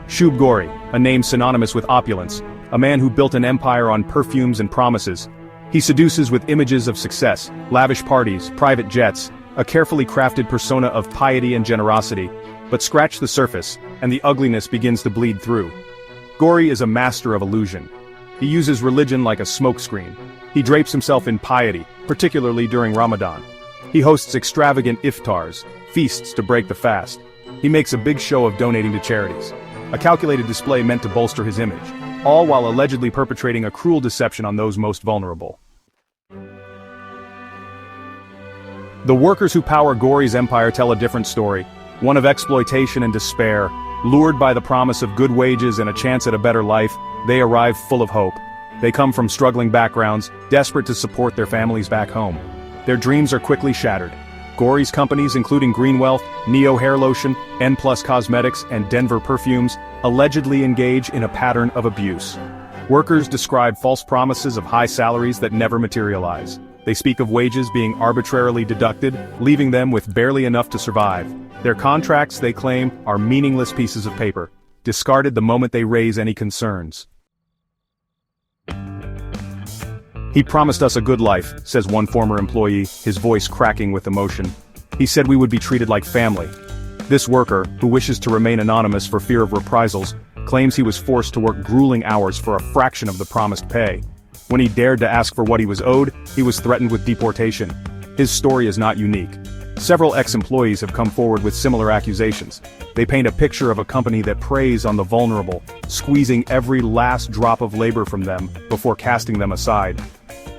Shoeb Ghori, a name synonymous with opulence, a man who built an empire on perfumes and promises. He seduces with images of success, lavish parties, private jets, a carefully crafted persona of piety and generosity. But scratch the surface, and the ugliness begins to bleed through. Ghori is a master of illusion. He uses religion like a smokescreen. He drapes himself in piety, particularly during Ramadan. He hosts extravagant Iftars, feasts to break the fast. He makes a big show of donating to charities. A calculated display meant to bolster his image, all while allegedly perpetrating a cruel deception on those most vulnerable. The workers who power Ghori's empire tell a different story, one of exploitation and despair. Lured by the promise of good wages and a chance at a better life, they arrive full of hope. They come from struggling backgrounds, desperate to support their families back home. Their dreams are quickly shattered. Ghori's companies, including Greenwealth, Hair Lotion, N+Cosmetics, and Denver Perfumes, allegedly engage in a pattern of abuse. Workers describe false promises of high salaries that never materialize. They speak of wages being arbitrarily deducted, leaving them with barely enough to survive. Their contracts, they claim, are meaningless pieces of paper, discarded the moment they raise any concerns. "He promised us a good life," says one former employee, his voice cracking with emotion. "He said we would be treated like family." This worker, who wishes to remain anonymous for fear of reprisals, claims he was forced to work grueling hours for a fraction of the promised pay. When he dared to ask for what he was owed, he was threatened with deportation. His story is not unique. Several ex-employees have come forward with similar accusations. They paint a picture of a company that preys on the vulnerable, squeezing every last drop of labor from them before casting them aside.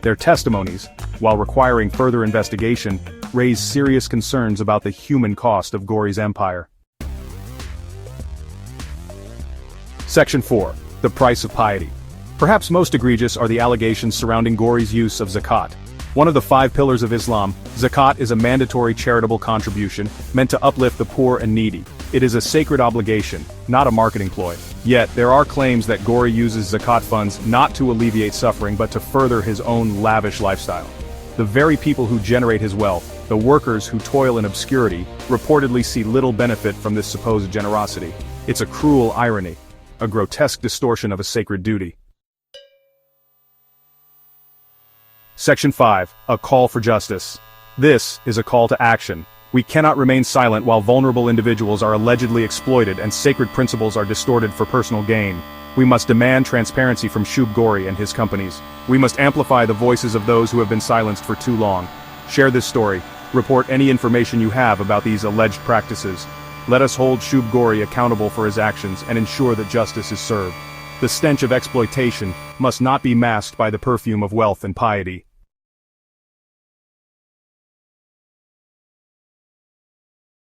Their testimonies, while requiring further investigation, raise serious concerns about the human cost of Ghori's empire. Section 4. The price of piety. Perhaps most egregious are the allegations surrounding Ghori's use of zakat. One of the 5 pillars of Islam, zakat is a mandatory charitable contribution meant to uplift the poor and needy. It is a sacred obligation, not a marketing ploy. Yet, there are claims that Ghori uses zakat funds not to alleviate suffering but to further his own lavish lifestyle. The very people who generate his wealth, the workers who toil in obscurity, reportedly see little benefit from this supposed generosity. It's a cruel irony, a grotesque distortion of a sacred duty. Section 5. A call for justice. This is a call to action. We cannot remain silent while vulnerable individuals are allegedly exploited and sacred principles are distorted for personal gain. We must demand transparency from Shoeb Ghori and his companies. We must amplify the voices of those who have been silenced for too long. Share this story. Report any information you have about these alleged practices. Let us hold Shoeb Ghori accountable for his actions and ensure that justice is served. The stench of exploitation must not be masked by the perfume of wealth and piety.